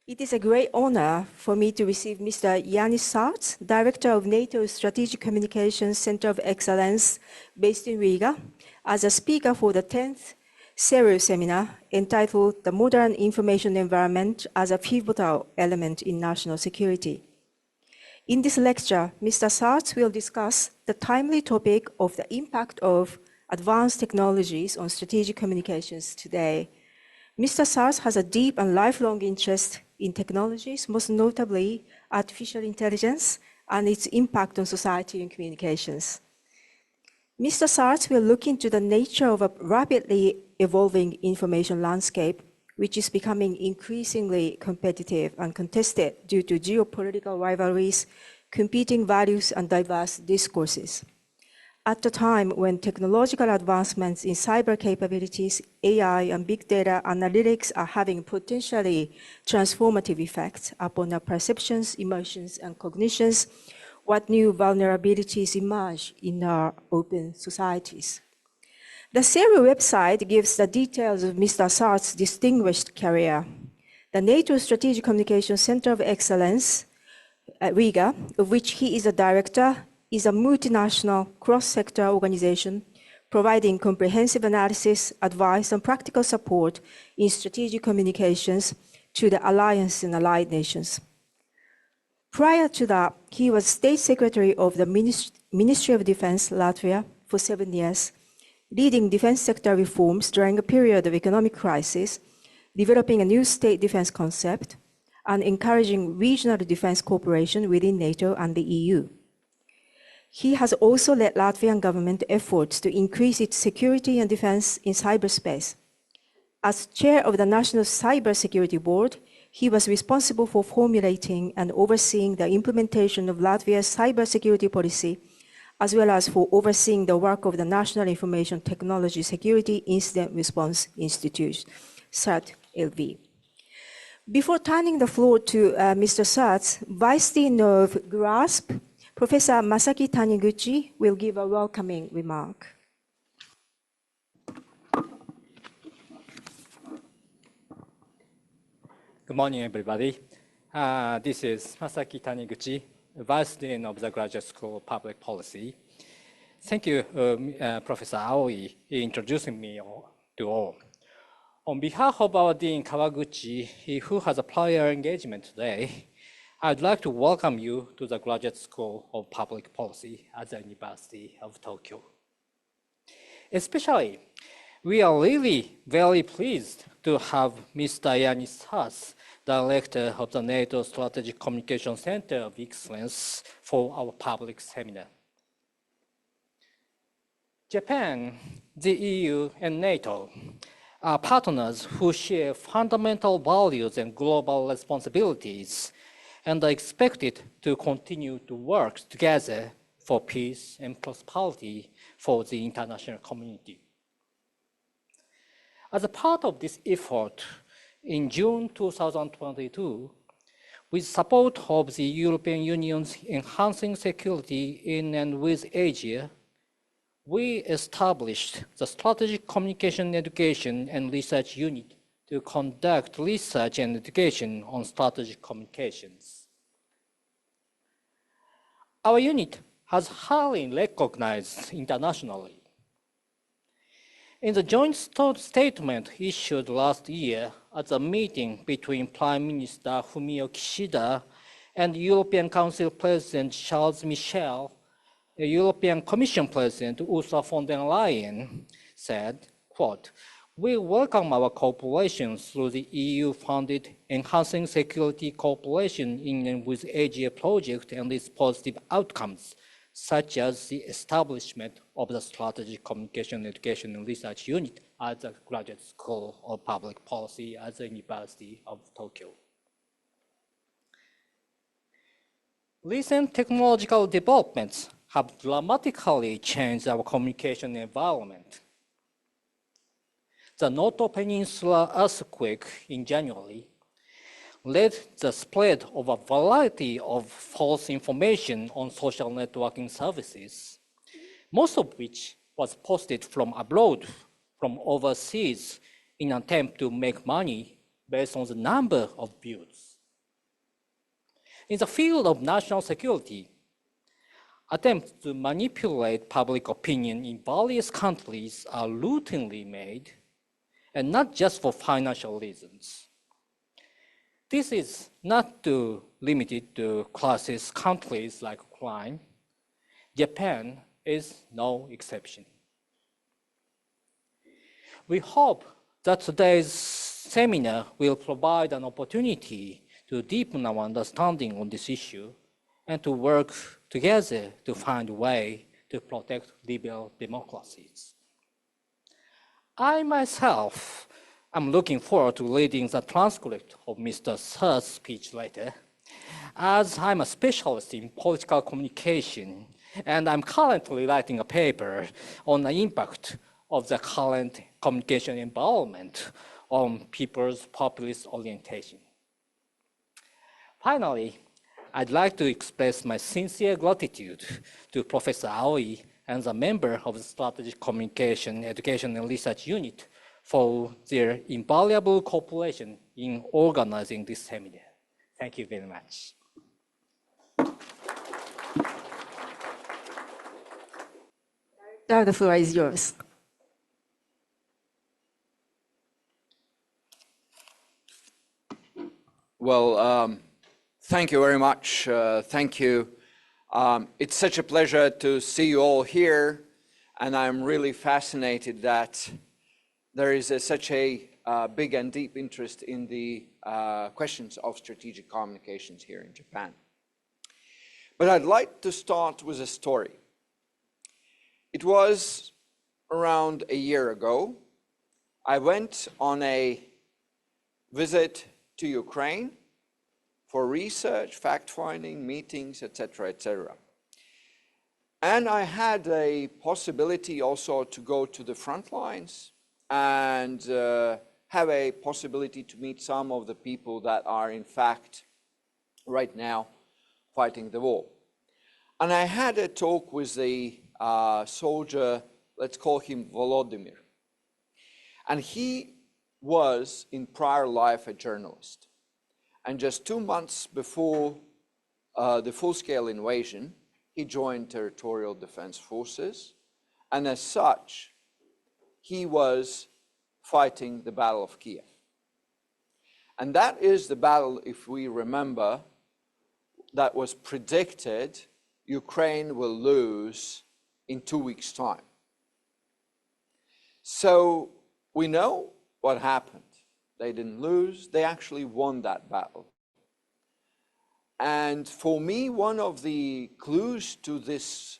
It is a great honor for me to receive Mr. Jānis Sārts, Director of NATO's Strategic Communications Center of Excellence based in Riga, as a speaker for the 10th SCERU seminar entitled The Modern Information Environment as a Pivotal Element in National Security. In this lecture, Mr. Sārts will discuss the timely topic of the impact of advanced technologies on strategic communications today. Mr. Sārts has a deep and lifelong interest in technologies, most notably artificial intelligence and its impact on society and communications. Mr. Sārts will look into the nature of a rapidly evolving information landscape, which is becoming increasingly competitive and contested due to geopolitical rivalries, competing values, and diverse discourses. At a time when technological advancements in cyber capabilities, AI, and big data analytics are having potentially transformative effects upon our perceptions, emotions, and cognitions, what new vulnerabilities emerge in our open societies? The SCERU website gives the details of Mr. Sārts' distinguished career. The NATO Strategic Communications Center of Excellence, Riga, of which he is a director, is a multinational cross-sector organization providing comprehensive analysis, advice, and practical support in strategic communications to the alliance and allied nations. Prior to that, he was State Secretary of the Ministry of Defense, Latvia, for 7 years, leading defense sector reforms during a period of economic crisis, developing a new state defense concept, and encouraging regional defense cooperation within NATO and the EU. He has also led Latvian government efforts to increase its security and defense in cyberspace. As chair of the National Cybersecurity Board, he was responsible for formulating and overseeing the implementation of Latvia's cybersecurity policy, as well as for overseeing the work of the National Information Technology Security Incident Response Institute, SCERT LV. Before turning the floor to Mr. Sārts, Vice Dean of GraSPP, Professor Masaki Taniguchi will give a welcoming remark. Good morning, everybody. This is Masaki Taniguchi, Vice Dean of the Graduate School of Public Policy. Thank you, Professor Aoi, for introducing me to all. On behalf of our Dean Kawaguchi, who has a prior engagement today, I'd like to welcome you to the Graduate School of Public Policy at the University of Tokyo. Especially, we are really very pleased to have Mr. Jānis Sārts, Director of the NATO Strategic Communication Center of Excellence, for our public seminar. Japan, the EU, and NATO are partners who share fundamental values and global responsibilities, and are expected to continue to work together for peace and prosperity for the international community. As a part of this effort, in June 2022, with support of the European Union's Enhancing Security in and with Asia, we established the Strategic Communication Education and Research Unit to conduct research and education on strategic communications. Our unit has highly recognized internationally. In the joint statement issued last year at the meeting between Prime Minister Fumio Kishida and European Council President Charles Michel, the European Commission President Ursula von der Leyen said, quote, "We welcome our cooperation through the EU-funded Enhancing Security Cooperation in and with Asia project and its positive outcomes, such as the establishment of the Strategic Communication Education and Research Unit at the Graduate School of Public Policy at the University of Tokyo." Recent technological developments have dramatically changed our communication environment. The Noto Peninsula earthquake in January led the spread of a variety of false information on social networking services, most of which was posted from abroad, from overseas, in an attempt to make money based on the number of views. In the field of national security, attempts to manipulate public opinion in various countries are routinely made, and not just for financial reasons. This is not limited to crisis countries like Ukraine. Japan is no exception. We hope that today's seminar will provide an opportunity to deepen our understanding on this issue and to work together to find a way to protect liberal democracies. I myself am looking forward to reading the transcript of Mr. Sārts' speech later, as I'm a specialist in political communication, and I'm currently writing a paper on the impact of the current communication environment on people's populist orientation. Finally, I'd like to express my sincere gratitude to Professor Aoi and the member of the Strategic Communication, Education and Research Unit for their invaluable cooperation in organizing this seminar. Thank you very much. Now the floor is yours. Well, thank you very much. Thank you. It's such a pleasure to see you all here, and I'm really fascinated that there is such a big and deep interest in the questions of strategic communications here in Japan. But I'd like to start with a story. It was around a year ago. I went on a visit to Ukraine for research, fact-finding, meetings, etc., etc. And I had a possibility also to go to the front lines and have a possibility to meet some of the people that are in fact right now fighting the war. And I had a talk with the soldier, let's call him Volodymyr. And he was in prior life a journalist. And just 2 months before the full-scale invasion, he joined territorial defense forces. And as such, he was fighting the Battle of Kiev. And that is the battle, if we remember, that was predicted Ukraine will lose in 2 weeks' time. So we know what happened. They didn't lose, they actually won that battle. And for me, one of the clues to this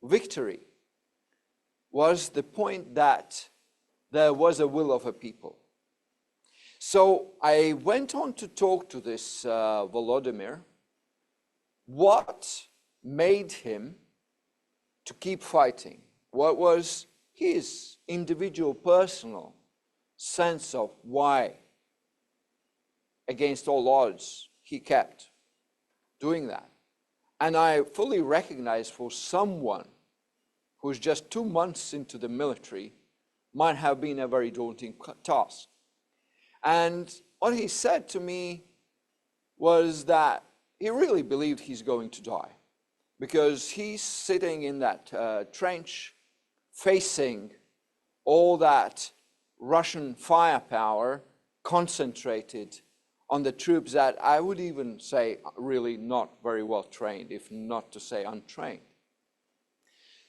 victory was the point that there was a will of a people. So I went on to talk to this Volodymyr. What made him to keep fighting? What was his individual personal sense of why, against all odds, he kept doing that? And I fully recognize for someone who's just 2 months into the military might have been a very daunting task. And what he said to me was that he really believed he's going to die, because he's sitting in that trench facing all that Russian firepower concentrated on the troops that I would even say really not very well trained, if not to say untrained.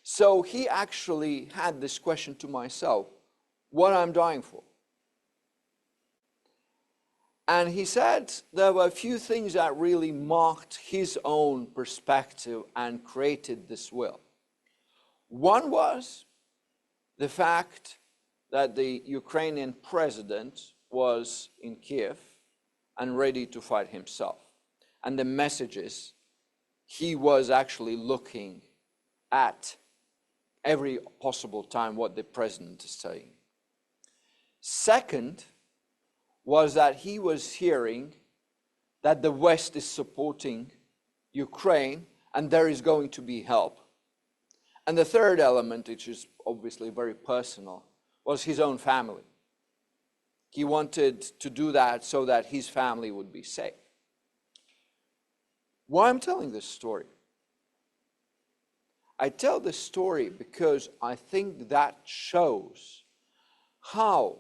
So he actually had this question to myself, what I'm dying for? And he said there were a few things that really marked his own perspective and created this will. One was the fact that the Ukrainian president was in Kiev and ready to fight himself. And the messages, he was actually looking at every possible time what the president is saying. Second was that he was hearing that the West is supporting Ukraine and there is going to be help. And the third element, which is obviously very personal, was his own family. He wanted to do that so that his family would be safe. Why I'm telling this story? I tell this story because I think that shows how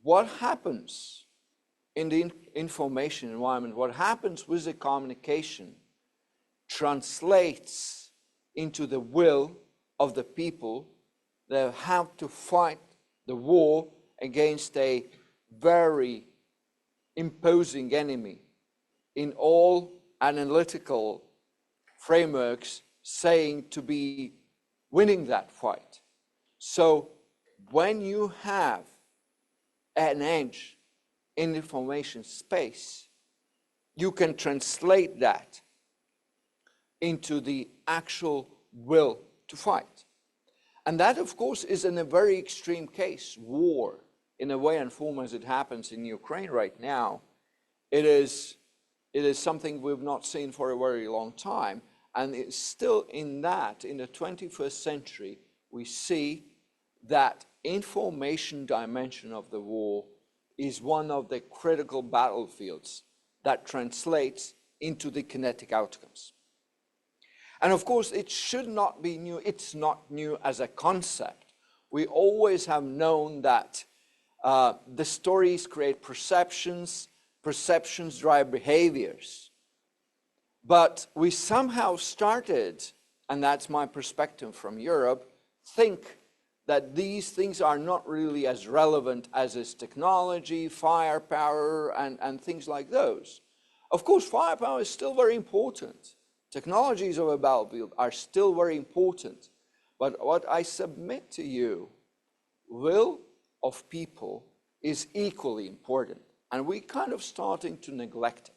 what happens in the information environment, what happens with the communication, translates into the will of the people that have to fight the war against a very imposing enemy in all analytical frameworks saying to be winning that fight. So when you have an edge in information space, you can translate that into the actual will to fight. And that, of course, is in a very extreme case, war, in a way and form as it happens in Ukraine right now. It is something we've not seen for a very long time. And it's still in that, in the 21st century, we see that information dimension of the war is one of the critical battlefields that translates into the kinetic outcomes. And of course, it should not be new. It's not new as a concept. We always have known that the stories create perceptions, perceptions drive behaviors. But we somehow started, and that's my perspective from Europe, think that these things are not really as relevant as is technology, firepower, and things like those. Of course, firepower is still very important. Technologies of a battlefield are still very important. But what I submit to you, will of people is equally important. And we're kind of starting to neglect it.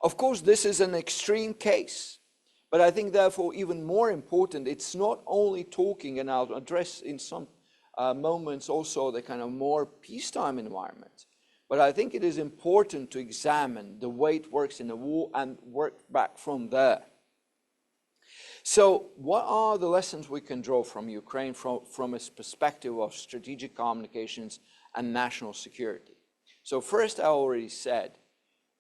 Of course, this is an extreme case. But I think, therefore, even more important, it's not only talking, and I'll address in some moments also the kind of more peacetime environment, but I think it is important to examine the way it works in a war and work back from there. So what are the lessons we can draw from Ukraine from its perspective of strategic communications and national security? So first, I already said,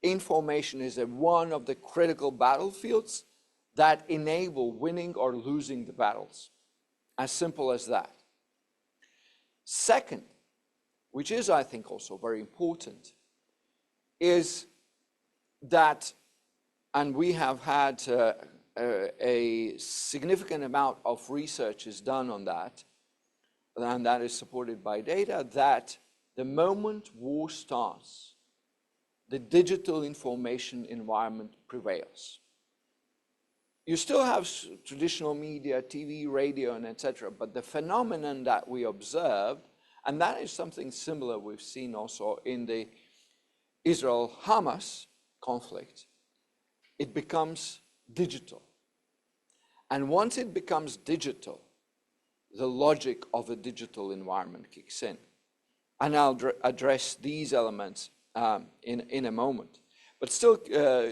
information is one of the critical battlefields that enable winning or losing the battles. As simple as that. Second, which is, I think, also very important, is that, and we have had a significant amount of research is done on that, and that is supported by data, that the moment war starts, the digital information environment prevails. You still have traditional media, TV, radio, and etc., but the phenomenon that we observed, and that is something similar we've seen also in the Israel-Hamas conflict, it becomes digital. And once it becomes digital, the logic of a digital environment kicks in. And I'll address these elements in a moment. But still,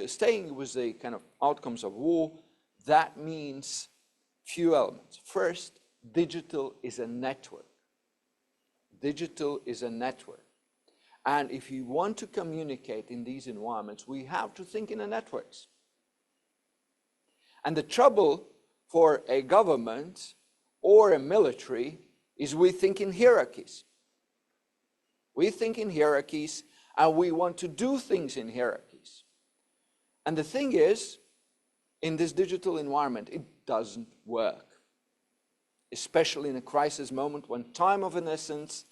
staying with the kind of outcomes of war, that means few elements. First, digital is a network. Digital is a network. And if you want to communicate in these environments, we have to think in networks. And the trouble for a government or a military is we think in hierarchies. We think in hierarchies, and we want to do things in hierarchies. And the thing is, in this digital environment, it doesn't work. Especially in a crisis moment when time of an essence,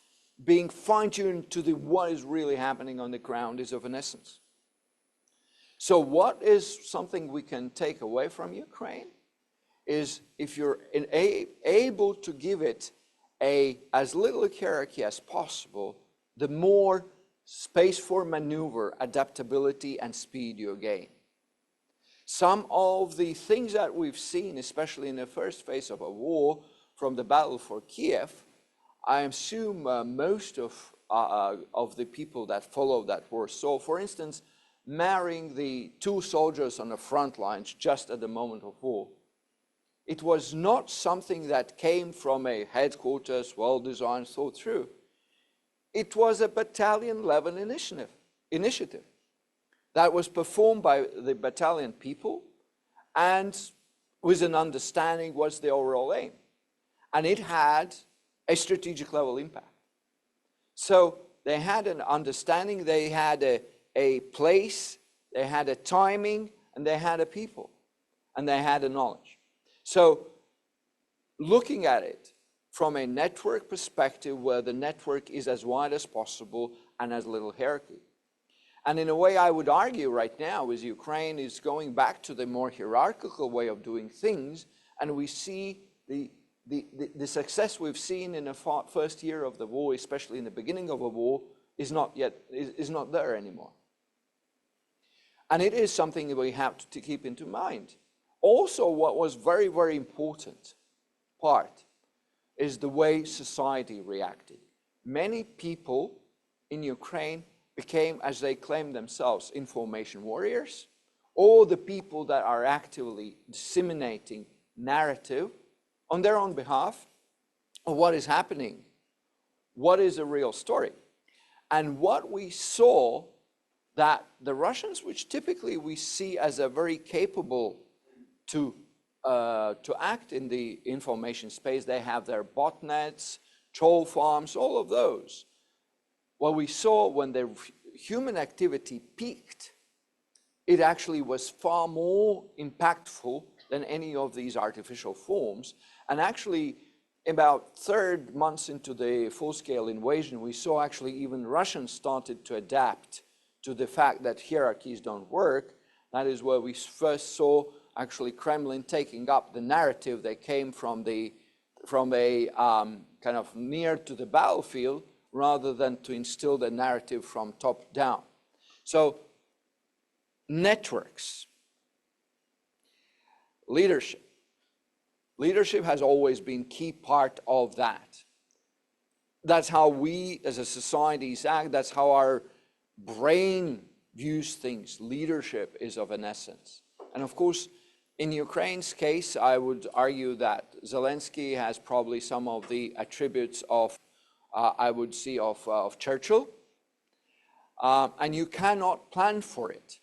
being fine-tuned to what is really happening on the ground is of an essence. So what is something we can take away from Ukraine is if you're able to give it as little hierarchy as possible, the more space for maneuver, adaptability, and speed you gain. Some of the things that we've seen, especially in the first phase of a war, from the battle for Kiev, I assume most of the people that followed that war saw, for instance, marrying the two soldiers on the front lines just at the moment of war. It was not something that came from a headquarters, well-designed, thought through. It was a battalion-level initiative. that was performed by the battalion people and with an understanding what's the overall aim. And it had a strategic level impact. So they had an understanding, they had a place, they had a timing, and they had a people, and they had a knowledge. So looking at it from a network perspective where the network is as wide as possible and as little hierarchy. And in a way, I would argue right now with Ukraine is going back to the more hierarchical way of doing things, and we see the success we've seen in the first year of the war, especially in the beginning of a war, is not there anymore. And it is something that we have to keep into mind. Also, what was very, very important part is the way society reacted. Many people in Ukraine became, as they claim themselves, information warriors, or the people that are actively disseminating narrative on their own behalf of what is happening, what is a real story. And what we saw that the Russians, which typically we see as a very capable to act in the information space, they have their botnets, troll farms, all of those. What we saw when the human activity peaked, it actually was far more impactful than any of these artificial forms. And actually, about 3 months into the full-scale invasion, we saw actually even Russians started to adapt to the fact that hierarchies don't work. That is where we first saw actually Kremlin taking up the narrative that came from a kind of near to the battlefield, rather than to instill the narrative from top down. So networks, leadership. Leadership has always been key part of that. That's how we as a society act, that's how our brain views things. Leadership is of an essence. And of course, in Ukraine's case, I would argue that Zelensky has probably some of the attributes of I would see of Churchill, and you cannot plan for it.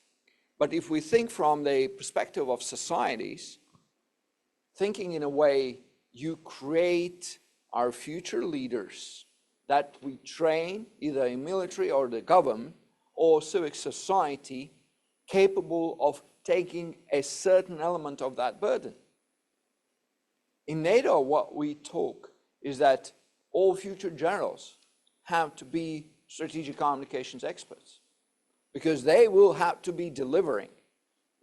But if we think from the perspective of societies, thinking in a way, you create our future leaders that we train either in military or the government or civic society capable of taking a certain element of that burden. In NATO, what we talk is that all future generals have to be strategic communications experts because they will have to be delivering.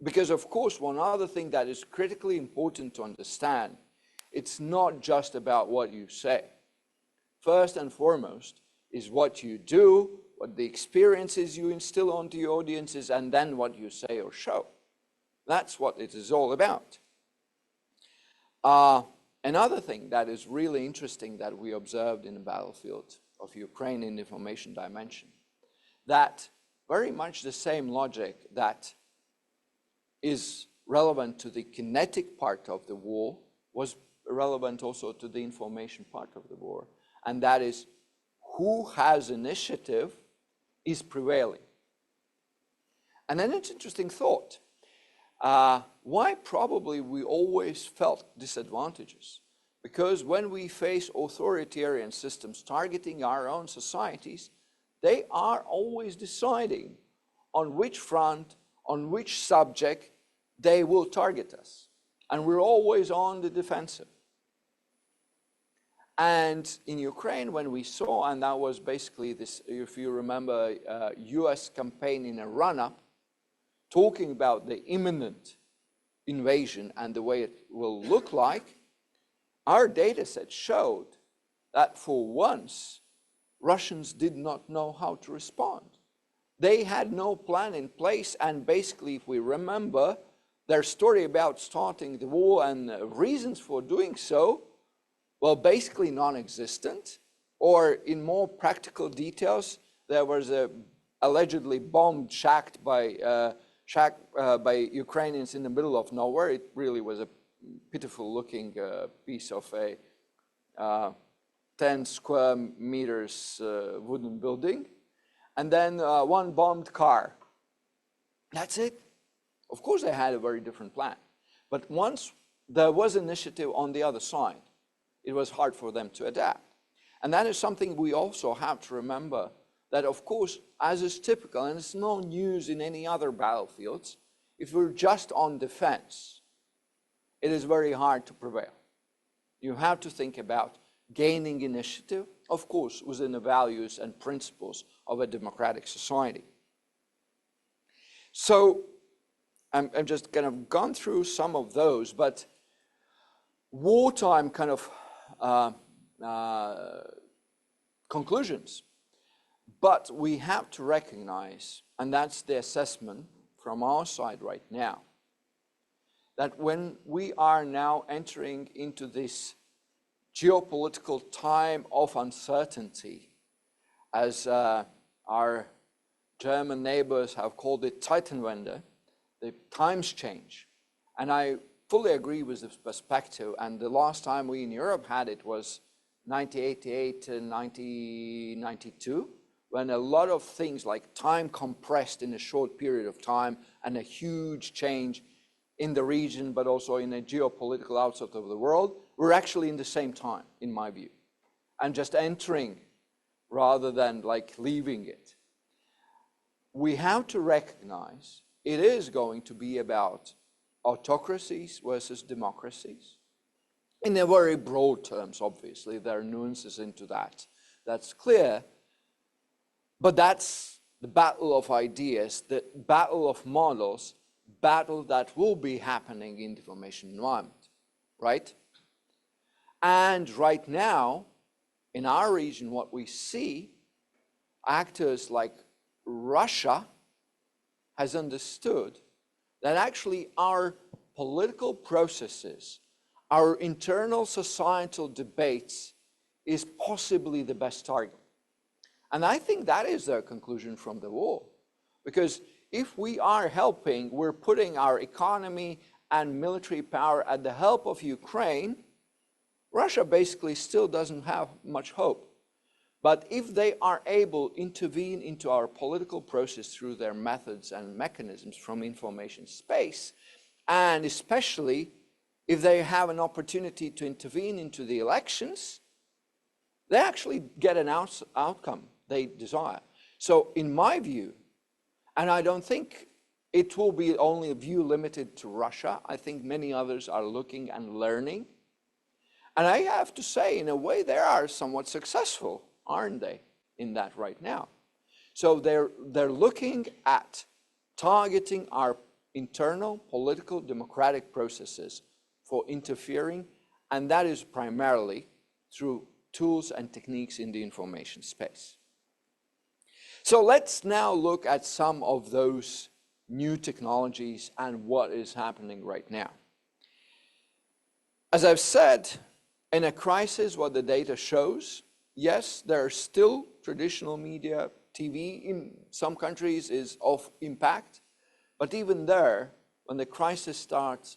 Because of course, one other thing that is critically important to understand, it's not just about what you say. First and foremost is what you do, what the experiences you instill onto your audiences, and then what you say or show. That's what it is all about. Another thing that is really interesting that we observed in the battlefield of Ukraine in the information dimension, that very much the same logic that is relevant to the kinetic part of the war was relevant also to the information part of the war. And that is who has initiative is prevailing. And then it's an interesting thought. Why probably we always felt disadvantages? Because when we face authoritarian systems targeting our own societies, they are always deciding on which front, on which subject they will target us. And we're always on the defensive. And in Ukraine, when we saw, and that was basically this, if you remember, US campaign in a run-up, talking about the imminent invasion and the way it will look like, our data set showed that for once, Russians did not know how to respond. They had no plan in place, and basically, if we remember their story about starting the war and reasons for doing so, well, basically non-existent, or in more practical details, there was a allegedly bombed shack by Ukrainians in the middle of nowhere. It really was a pitiful looking piece of a 10 square meters wooden building. And then one bombed car. That's it. Of course, they had a very different plan. But once there was initiative on the other side, it was hard for them to adapt. And that is something we also have to remember, that of course, as is typical, and it's no news in any other battlefields, if we're just on defense, it is very hard to prevail. You have to think about gaining initiative, of course, within the values and principles of a democratic society. So I'm just kind of gone through some of those, but wartime kind of conclusions. But we have to recognize, and that's the assessment from our side right now, that when we are now entering into this geopolitical time of uncertainty, as our German neighbors have called it Zeitenwende, the times change. And I fully agree with this perspective. And the last time we in Europe had it was 1988 and 1992, when a lot of things like time compressed in a short period of time and a huge change in the region, but also in a geopolitical outside of the world, we're actually in the same time, in my view, and just entering rather than like leaving it. We have to recognize it is going to be about autocracies versus democracies. In a very broad terms, obviously, there are nuances into that. That's clear. But that's the battle of ideas, the battle of models, battle that will be happening in the information environment, right? And right now, in our region, what we see, actors like Russia has understood that actually our political processes, our internal societal debates is possibly the best target. And I think that is their conclusion from the war. Because if we are helping, we're putting our economy and military power at the help of Ukraine, Russia basically still doesn't have much hope. But if they are able to intervene into our political process through their methods and mechanisms from information space, and especially if they have an opportunity to intervene into the elections, they actually get an outcome they desire. So in my view, and I don't think it will be only a view limited to Russia, I think many others are looking and learning. And I have to say, in a way, they are somewhat successful, aren't they, in that right now? So they're looking at targeting our internal political democratic processes for interfering, and that is primarily through tools and techniques in the information space. So let's now look at some of those new technologies and what is happening right now. As I've said, in a crisis, what the data shows, yes, there are still traditional media, TV in some countries is of impact, but even there, when the crisis starts,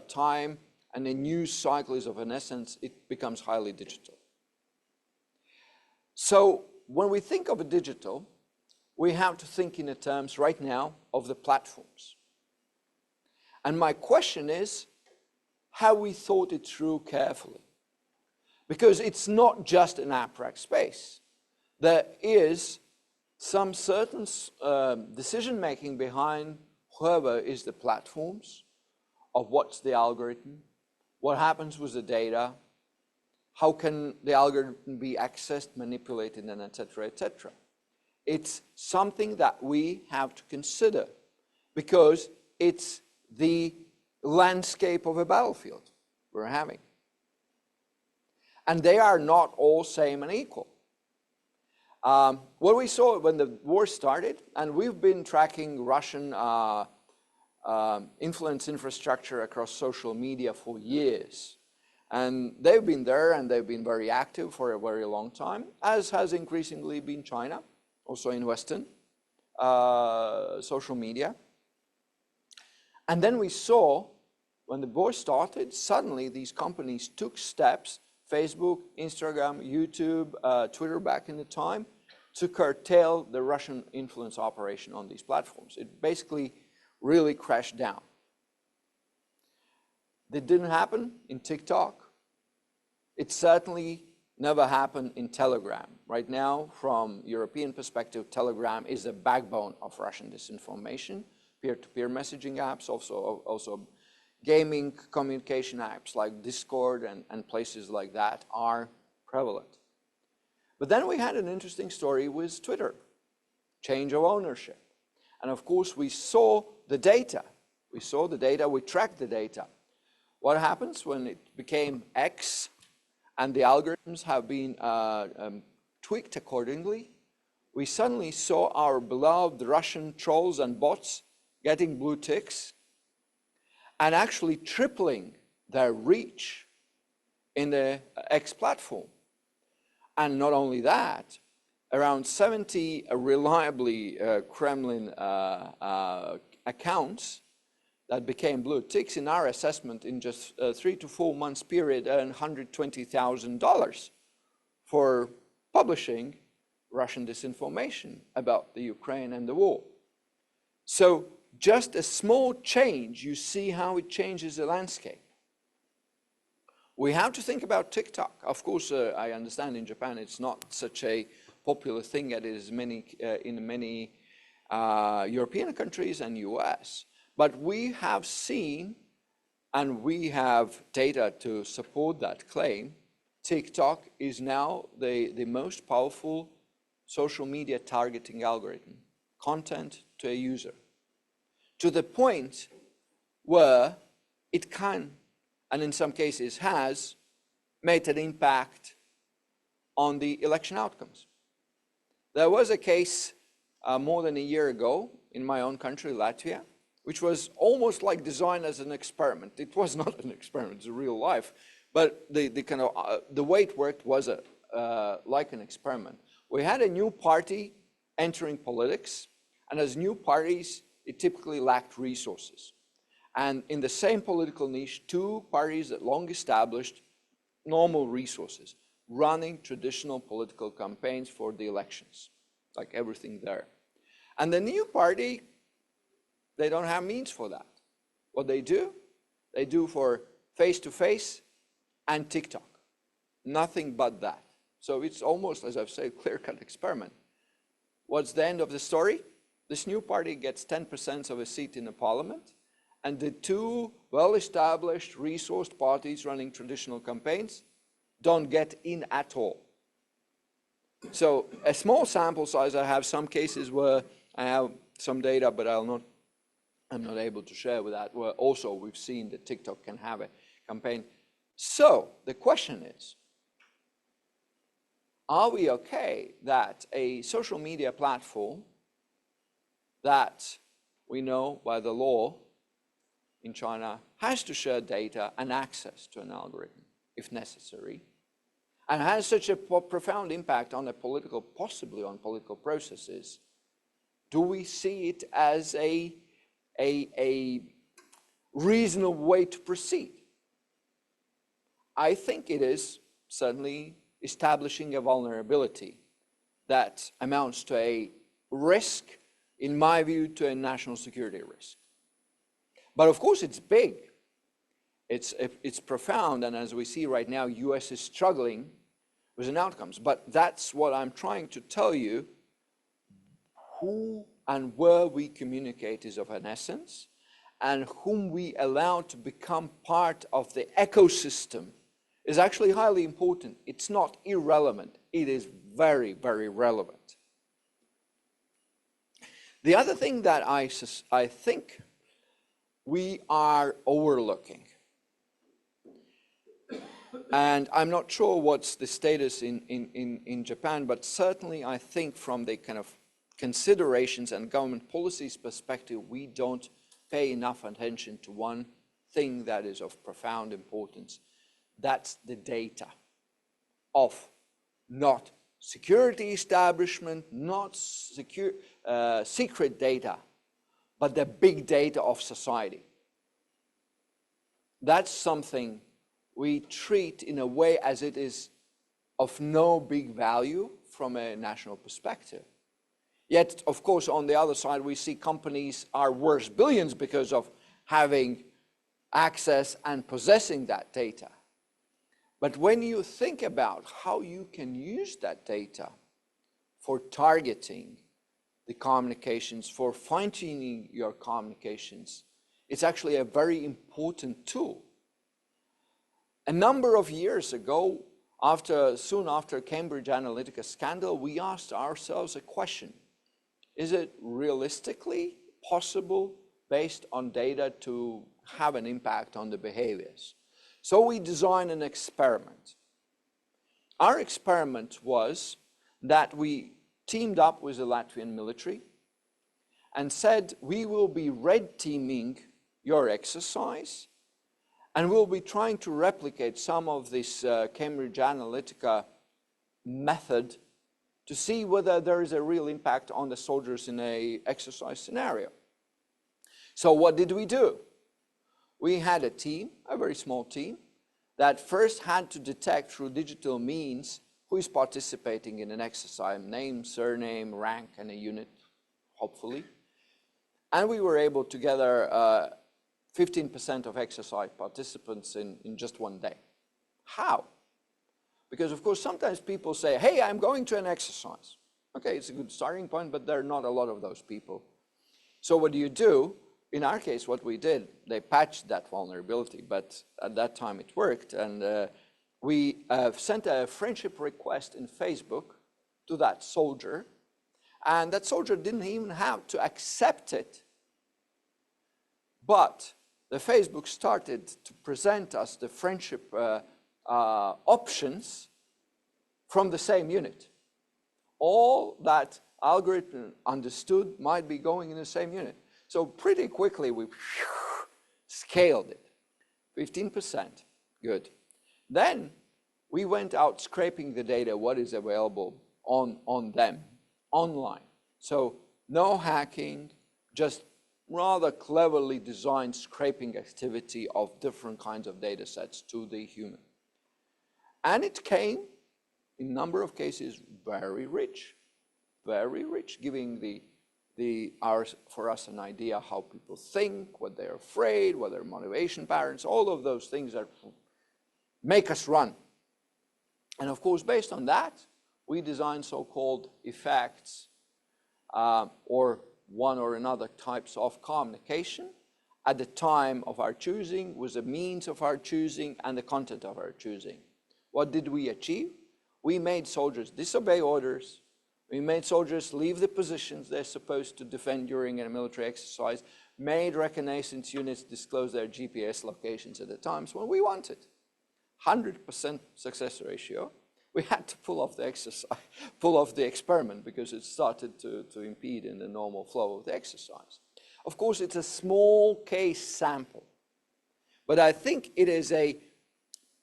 time and the news cycle is of an essence, it becomes highly digital. So when we think of a digital, we have to think in the terms right now of the platforms. And my question is, have we thought it through carefully? Because it's not just an abstract space. There is some certain decision-making behind whoever is the platforms of what's the algorithm, what happens with the data, how can the algorithm be accessed, manipulated, and et cetera, et cetera. It's something that we have to consider because it's the landscape of a battlefield we're having. And they are not all same and equal. What we saw when the war started, and we've been tracking Russian influence infrastructure across social media for years. And they've been there and they've been very active for a very long time, as has increasingly been China, also in Western social media. And then we saw, when the war started, suddenly these companies took steps, Facebook, Instagram, YouTube, Twitter back in the time, to curtail the Russian influence operation on these platforms. It basically really crashed down. That didn't happen in TikTok. It certainly never happened in Telegram. Right now, from European perspective, Telegram is the backbone of Russian disinformation. Peer-to-peer messaging apps, also gaming communication apps like Discord and places like that are prevalent. But then we had an interesting story with Twitter, change of ownership. And of course, we saw the data. We tracked the data. What happens when it became X and the algorithms have been tweaked accordingly? We suddenly saw our beloved Russian trolls and bots getting blue ticks and actually tripling their reach in the X platform. And not only that, around 70 reliably Kremlin accounts that became blue ticks in our assessment in just 3 to 4 months period earned $120,000 for publishing Russian disinformation about the Ukraine and the war. So just a small change, you see how it changes the landscape. We have to think about TikTok. Of course, I understand in Japan it's not such a popular thing as it is in many European countries and US. But we have seen, and we have data to support that claim, TikTok is now the most powerful social media targeting algorithm, content to a user, to the point where it can, and in some cases has, made an impact on the election outcomes. There was a case more than a year ago in my own country, Latvia, which was almost like designed as an experiment. It was not an experiment, it's real life, but the way it worked was like an experiment. We had a new party entering politics, and as new parties, it typically lacked resources. And in the same political niche, two parties that long established normal resources, running traditional political campaigns for the elections, like everything there. And the new party, they don't have means for that. What they do for face-to-face and TikTok. Nothing but that. So it's almost, as I've said, clear-cut experiment. What's the end of the story? This new party gets 10% of a seat in the parliament, and the two well-established, resourced parties running traditional campaigns don't get in at all. So a small sample size, I have some cases where I have some data, but I'm not able to share with that, where also we've seen that TikTok can have a campaign. So the question is, are we okay that a social media platform that we know by the law in China has to share data and access to an algorithm, if necessary, and has such a profound impact on possibly on political processes, do we see it as a reasonable way to proceed? I think it is certainly establishing a vulnerability that amounts to a risk, in my view, to a national security risk. But of course, it's big. It's profound, and as we see right now, US is struggling with an outcomes. But that's what I'm trying to tell you. Who and where we communicate is of an essence, and whom we allow to become part of the ecosystem is actually highly important. It's not irrelevant. It is very, very relevant. The other thing that I think we are overlooking, and I'm not sure what's the status in Japan, but certainly I think from the kind of considerations and government policies perspective, we don't pay enough attention to one thing that is of profound importance. That's the data of not security establishment, not secret data, but the big data of society. That's something we treat in a way as it is of no big value from a national perspective. Yet, of course, on the other side, we see companies are worth billions because of having access and possessing that data. But when you think about how you can use that data for targeting the communications, for fine-tuning your communications, it's actually a very important tool. A number of years ago, soon after Cambridge Analytica scandal, we asked ourselves a question. Is it realistically possible, based on data, to have an impact on the behaviors? So we designed an experiment. Our experiment was that we teamed up with the Latvian military and said, we will be red teaming your exercise, and we'll be trying to replicate some of this Cambridge Analytica method to see whether there is a real impact on the soldiers in an exercise scenario. So what did we do? We had a team, a very small team, that first had to detect through digital means who is participating in an exercise, name, surname, rank, and a unit, hopefully. And we were able to gather 15% of exercise participants in just one day. How? Because, of course, sometimes people say, hey, I'm going to an exercise. Okay, it's a good starting point, but there are not a lot of those people. So what do you do? In our case, what we did, they patched that vulnerability, but at that time it worked. And we sent a friendship request in Facebook to that soldier. And that soldier didn't even have to accept it. But the Facebook started to present us the friendship options from the same unit. All that algorithm understood might be going in the same unit. So pretty quickly we scaled it. 15%, good. Then we went out scraping the data, what is available on them, online. So no hacking, just rather cleverly designed scraping activity of different kinds of data sets to the human. And it came, in a number of cases, very rich, giving for us an idea how people think, what they're afraid, what their motivation patterns, all of those things that make us run. And of course, based on that, we designed so-called effects or one or another types of communication at the time of our choosing, with the means of our choosing and the content of our choosing. What did we achieve? We made soldiers disobey orders. We made soldiers leave the positions they're supposed to defend during a military exercise, made reconnaissance units disclose their GPS locations at the times when we wanted. 100% success ratio. We had to pull off the experiment because it started to impede in the normal flow of the exercise. Of course, it's a small case sample, but I think it is a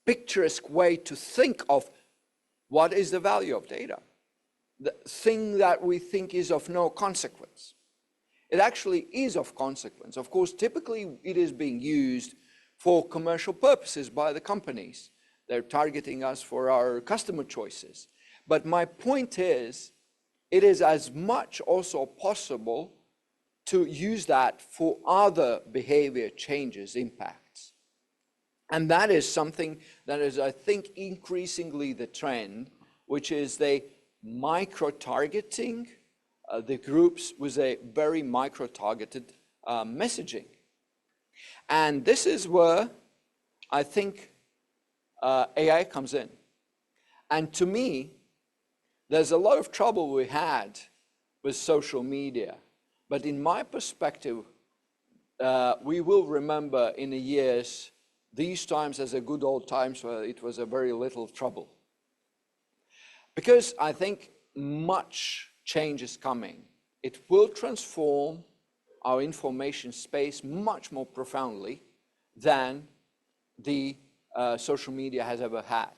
picturesque way to think of what is the value of data. The thing that we think is of no consequence. It actually is of consequence. Of course, typically it is being used for commercial purposes by the companies. They're targeting us for our customer choices. But my point is, it is as much also possible to use that for other behavior changes, impacts. And that is something that is, I think, increasingly the trend, which is the micro-targeting the groups with a very micro-targeted messaging. And this is where I think AI comes in. And to me, there's a lot of trouble we had with social media. But in my perspective, we will remember in the years these times as a good old times where it was a very little trouble. Because I think much change is coming. It will transform our information space much more profoundly than the social media has ever had.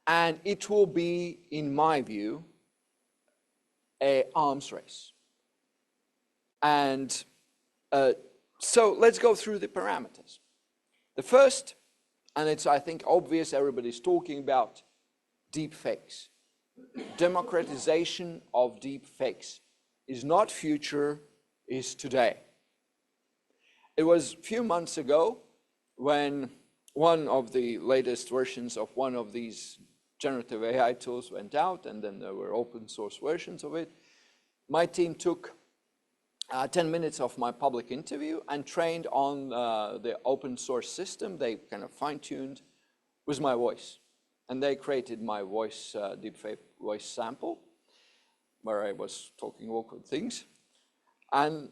And it will be, in my view, an arms race. And so let's go through the parameters. The first, and it's, I think, obvious, everybody's talking about deep fakes. democratization of deep fakes is not future, is today. It was a few months ago when one of the latest versions of one of these generative AI tools went out, and then there were open source versions of it. My team took 10 minutes of my public interview and trained on the open source system. They kind of fine-tuned with my voice. And they created my voice, deepfake voice sample, where I was talking awkward things. And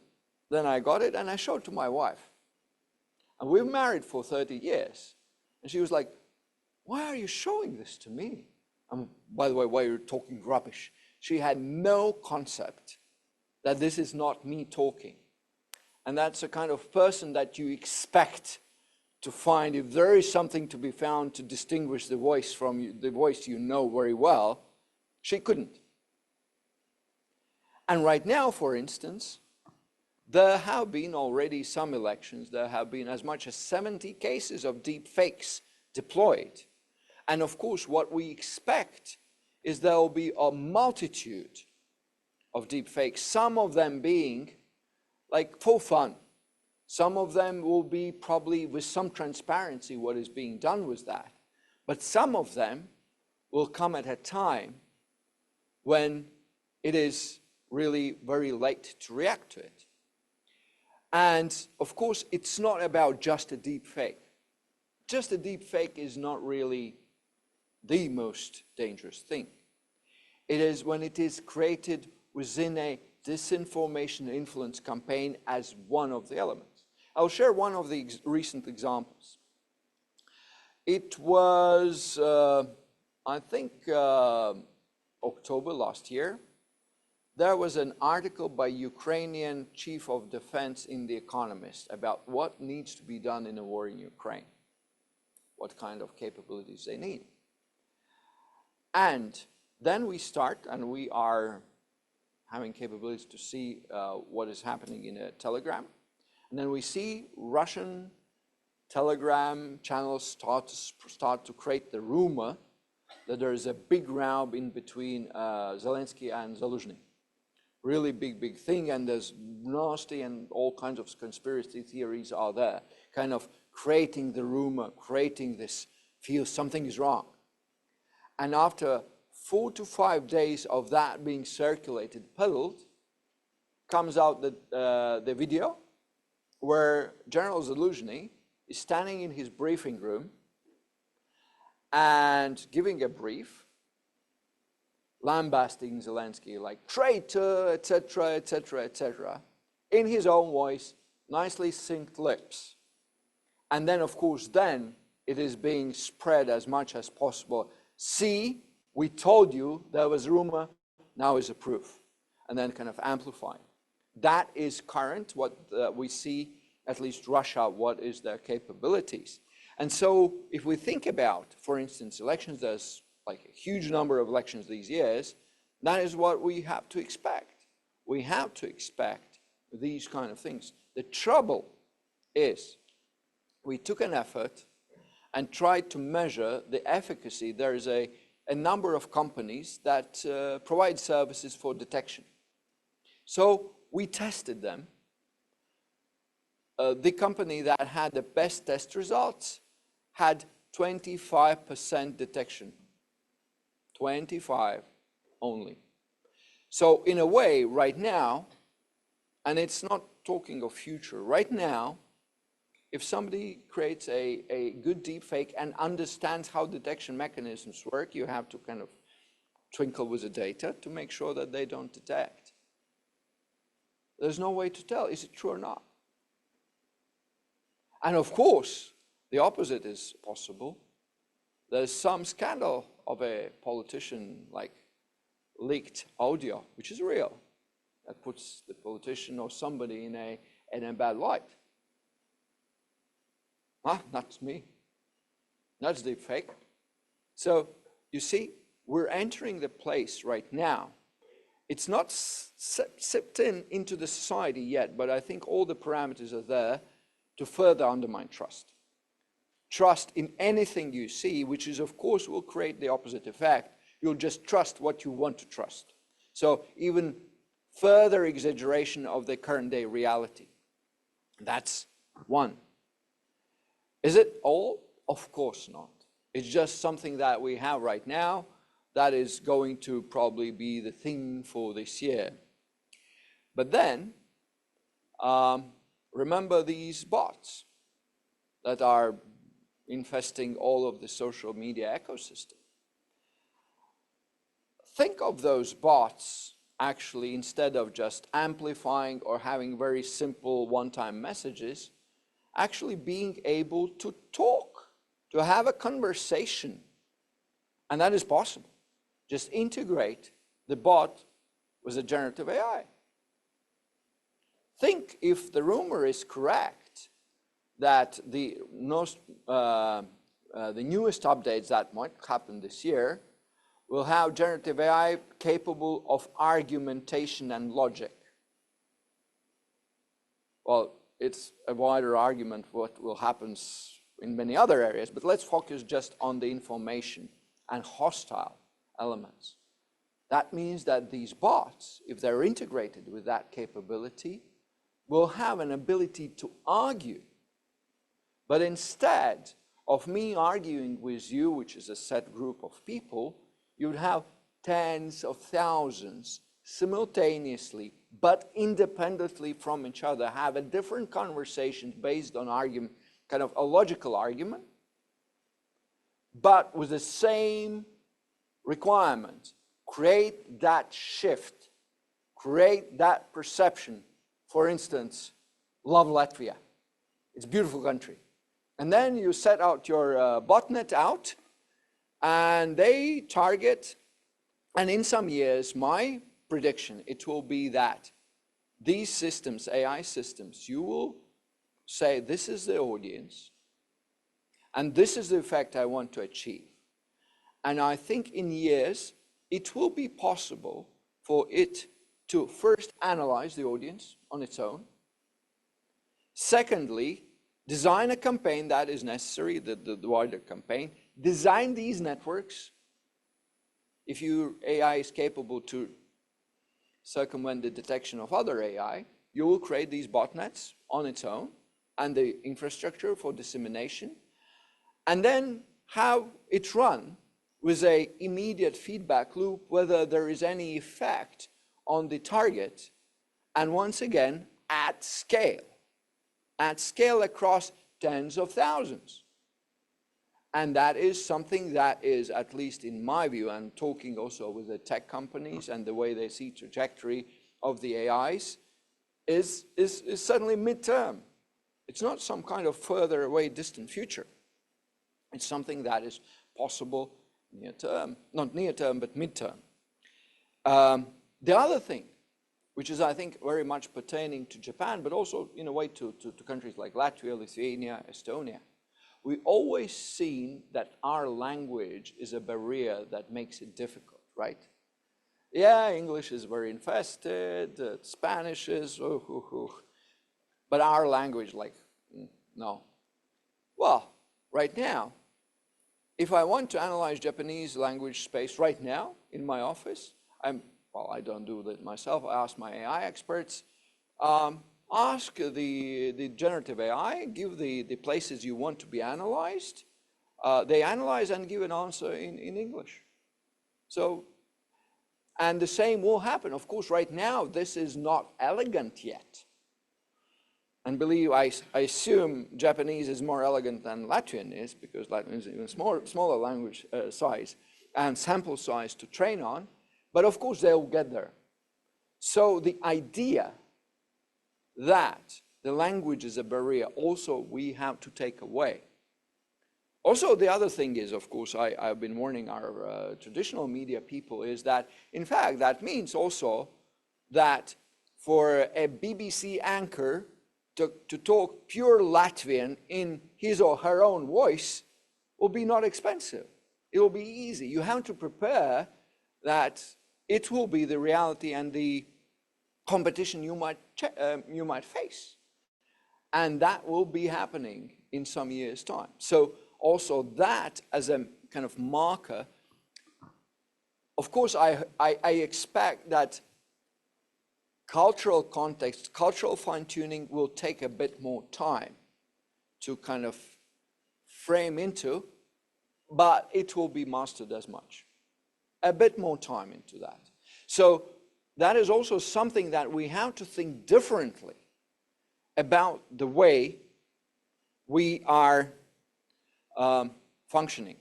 then I got it and I showed it to my wife. And we were married for 30 years. And she was like, why are you showing this to me? And by the way, why are you talking rubbish? She had no concept that this is not me talking. And that's the kind of person that you expect to find. If there is something to be found to distinguish the voice from the voice you know very well, she couldn't. And right now, for instance, there have been already some elections. There have been as much as 70 cases of deep fakes deployed. And of course, what we expect is there will be a multitude of deep fakes, some of them being like for fun. Some of them will be probably with some transparency what is being done with that. But some of them will come at a time when it is really very late to react to it. And of course, it's not about just a deep fake. Just a deep fake is not really the most dangerous thing. It is when it is created within a disinformation influence campaign as one of the elements. I'll share one of the recent examples. It was, I think, October last year. There was an article by Ukrainian Chief of Defense in The Economist about what needs to be done in a war in Ukraine, what kind of capabilities they need. And then we start, and we are having capabilities to see what is happening in a Telegram. And then we see Russian Telegram channels start to create the rumor that there is a big row in between Zelensky and Zaluzhny. Really big thing, and there's nasty and all kinds of conspiracy theories are there, kind of creating the rumor, creating this feel something is wrong. And after 4 to 5 days of that being circulated, peddled, comes out the video where General Zaluzhny is standing in his briefing room and giving a brief, lambasting Zelensky like traitor, etc., etc., etc., in his own voice, nicely synced lips. And then, of course, then it is being spread as much as possible. See, we told you there was rumor, now is a proof. And then kind of amplified. That is current, what we see, at least Russia, what is their capabilities. And so if we think about, for instance, elections, there's like a huge number of elections these years, that is what we have to expect. We have to expect these kind of things. The trouble is we took an effort and tried to measure the efficacy. There is a number of companies that provide services for detection. So we tested them. The company that had the best test results had 25% detection. 25 only. So in a way, right now, and it's not talking of future, right now, if somebody creates a good deepfake and understands how detection mechanisms work, you have to kind of twinkle with the data to make sure that they don't detect. There's no way to tell, is it true or not? And of course, the opposite is possible. There's some scandal of a politician like leaked audio, which is real, that puts the politician or somebody in a bad light. Not me. That's deep fake. So you see, we're entering the place right now. It's not sipped into the society yet, but I think all the parameters are there to further undermine trust. Trust in anything you see, which is, of course, will create the opposite effect. You'll just trust what you want to trust. So even further exaggeration of the current day reality. That's one. Is it all? Of course not. It's just something that we have right now that is going to probably be the thing for this year. But then, remember these bots that are infesting all of the social media ecosystem. Think of those bots actually, instead of just amplifying or having very simple one-time messages, actually being able to talk, to have a conversation. And that is possible. Just integrate the bot with a generative AI. Think if the rumor is correct that the newest updates that might happen this year will have generative AI capable of argumentation and logic. Well, it's a wider argument what will happen in many other areas, but let's focus just on the information and hostile elements. That means that these bots, if they're integrated with that capability, will have an ability to argue. But instead of me arguing with you, which is a set group of people, you would have tens of thousands simultaneously, but independently from each other, have a different conversation based on argument, kind of a logical argument, but with the same requirement. Create that shift, create that perception. For instance, love Latvia. It's a beautiful country. And then you set out your botnet out, and they target, and in some years, my prediction, it will be that these systems, AI systems, you will say, this is the audience, and this is the effect I want to achieve. And I think in years, it will be possible for it to first analyze the audience on its own. Secondly, design a campaign that is necessary, the wider campaign. Design these networks. If your AI is capable to circumvent the detection of other AI, you will create these botnets on its own and the infrastructure for dissemination, and then have it run with an immediate feedback loop whether there is any effect on the target, and once again, at scale across tens of thousands. And that is something that is, at least in my view, and talking also with the tech companies and the way they see trajectory of the AIs, is suddenly midterm. It's not some kind of further away distant future. It's something that is possible near term, not near term, but midterm. The other thing, which is, I think, very much pertaining to Japan, but also in a way to countries like Latvia, Lithuania, Estonia, we always seen that our language is a barrier that makes it difficult, right? Yeah, English is very infested, Spanish is, but our language, like, no. Well, right now, if I want to analyze Japanese language space right now in my office, I don't do that myself, I ask my AI experts, ask the generative AI, give the places you want to be analyzed. They analyze and give an answer in English. So, and the same will happen. Of course, right now, this is not elegant yet. And believe, I assume Japanese is more elegant than Latvian is, because Latvian is even smaller language size and sample size to train on. But of course, they'll get there. So the idea that the language is a barrier also we have to take away. Also, the other thing is, of course, I've been warning our traditional media people, is that, in fact, that means also that for a BBC anchor to talk pure Latvian in his or her own voice will be not expensive. It will be easy. You have to prepare that it will be the reality and the competition you might face. And that will be happening in some years' time. So also that as a kind of marker of course, I expect that cultural context, cultural fine-tuning will take a bit more time to kind of frame into, but it will be mastered as much. A bit more time into that. So that is also something that we have to think differently about the way we are functioning.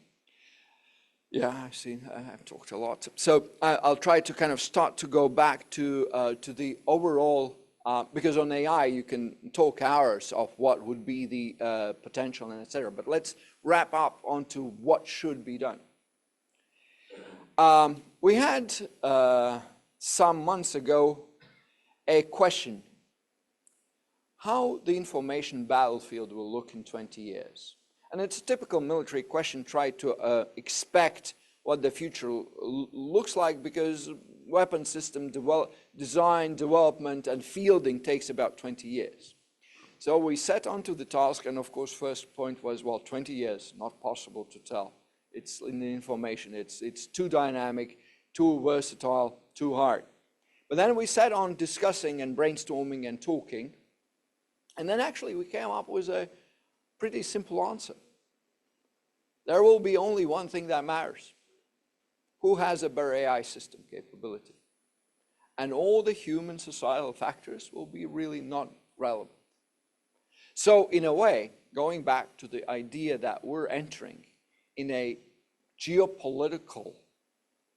Yeah, I see, I've talked a lot. So I'll try to kind of start to go back to the overall, because on AI you can talk hours of what would be the potential and etc. But let's wrap up onto what should be done. We had some months ago a question, how the information battlefield will look in 20 years. And it's a typical military question, try to expect what the future looks like, because weapon system design, development, and fielding takes about 20 years. So we set onto the task, and of course, first point was, well, 20 years, not possible to tell. It's in the information, it's too dynamic, too versatile, too hard. But then we sat on discussing and brainstorming and talking, and then actually we came up with a pretty simple answer. There will be only one thing that matters. Who has a better AI system capability? And all the human societal factors will be really not relevant. So in a way, going back to the idea that we're entering in a geopolitical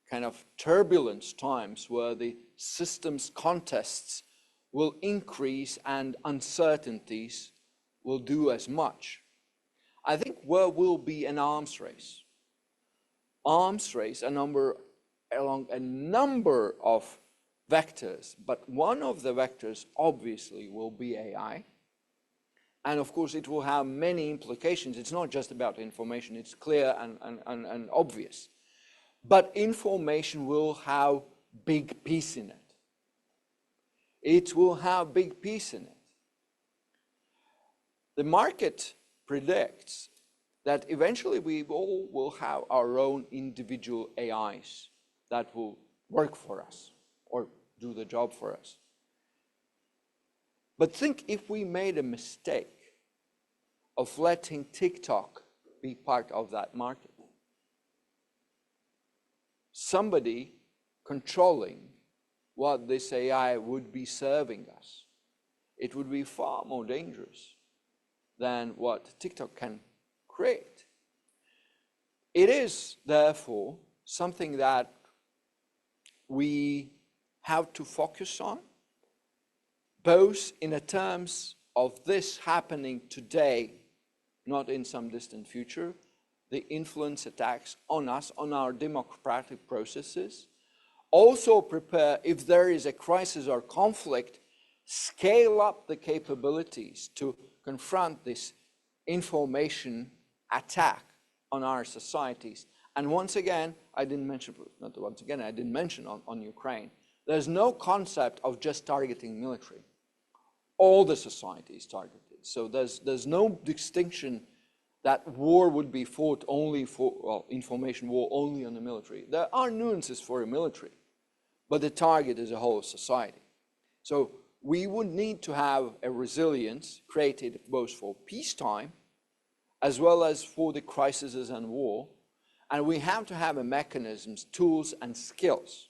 kind of turbulence times where the systems contests will increase and uncertainties will do as much. I think there will be an arms race. Arms race along a number of vectors, but one of the vectors obviously will be AI. And of course, it will have many implications. It's not just about information, it's clear and obvious. But information will have big piece in it. It will have big piece in it. The market predicts that eventually we all will have our own individual AIs that will work for us or do the job for us. But think if we made a mistake of letting TikTok be part of that market. Somebody controlling what this AI would be serving us. It would be far more dangerous than what TikTok can create. It is, therefore, something that we have to focus on, both in the terms of this happening today, not in some distant future, the influence attacks on us, on our democratic processes. Also prepare, if there is a crisis or conflict, scale up the capabilities to confront this information attack on our societies. And once again, I didn't mention on Ukraine, there's no concept of just targeting military. All the society is targeted. So there's no distinction that war would be fought only for, well, information war only on the military. There are nuances for a military, but the target is a whole society. So we would need to have a resilience created both for peacetime as well as for the crises and war. And we have to have a mechanisms, tools, and skills.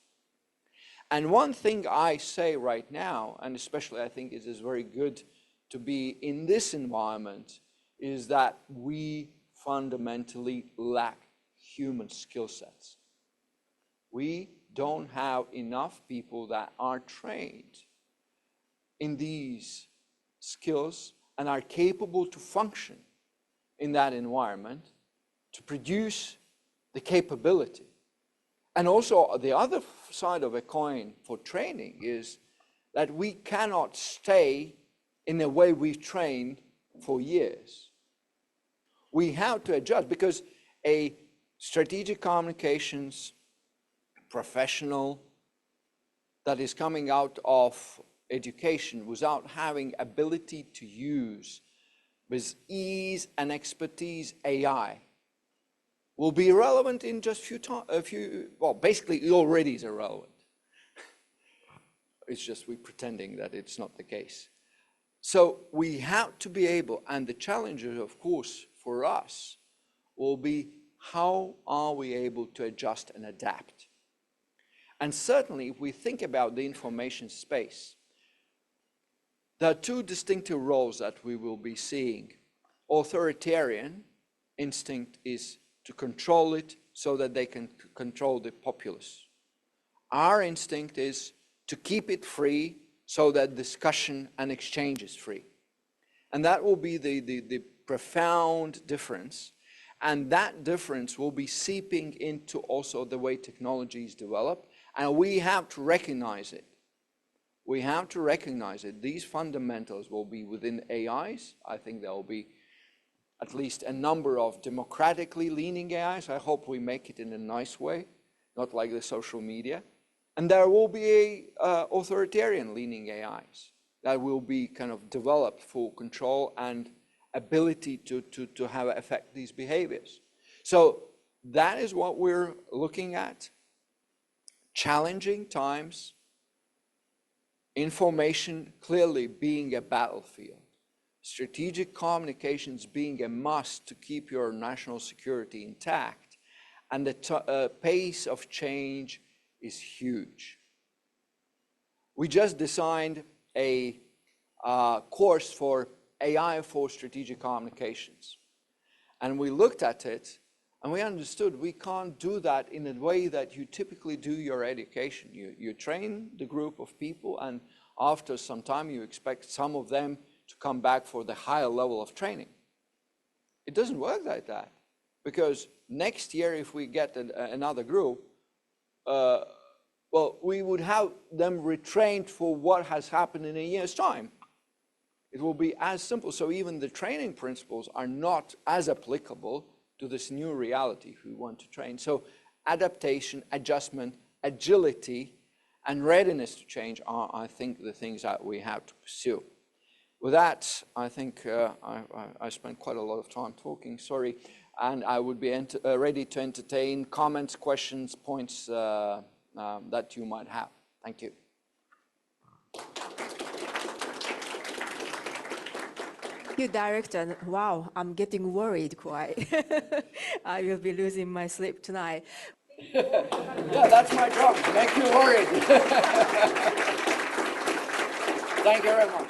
And one thing I say right now, and especially I think it is very good to be in this environment, is that we fundamentally lack human skill sets. We don't have enough people that are trained in these skills and are capable to function in that environment to produce the capability. And also the other side of a coin for training is that we cannot stay in the way we've trained for years. We have to adjust because a strategic communications professional that is coming out of education without having ability to use with ease and expertise AI will be irrelevant in just well, basically it already is irrelevant. It's just we're pretending that it's not the case. So we have to be able, and the challenges, of course, for us will be how are we able to adjust and adapt? And certainly if we think about the information space, there are two distinctive roles that we will be seeing. Authoritarian instinct is to control it so that they can control the populace. Our instinct is to keep it free so that discussion and exchange is free. And that will be the profound difference. And that difference will be seeping into also the way technologies develop. And we have to recognize it. We have to recognize it. These fundamentals will be within AIs. I think there will be at least a number of democratically leaning AIs. I hope we make it in a nice way, not like the social media. And there will be authoritarian leaning AIs that will be kind of developed for control and ability to have affect these behaviors. So that is what we're looking at. Challenging times, information clearly being a battlefield, strategic communications being a must to keep your national security intact, and the pace of change is huge. We just designed a course for AI for strategic communications. And we looked at it and we understood we can't do that in a way that you typically do your education. You train the group of people and after some time you expect some of them to come back for the higher level of training. It doesn't work like that because next year if we get another group, well, we would have them retrained for what has happened in a year's time. It will be as simple. So even the training principles are not as applicable to this new reality if we want to train. So adaptation, adjustment, agility, and readiness to change are, I think, the things that we have to pursue. With that, I think I spent quite a lot of time talking, sorry, and I would be ready to entertain comments, questions, points that you might have. Thank you. You, Director, wow, I'm getting worried quite. I will be losing my sleep tonight. Yeah, that's my job, make you worried. Thank you very much.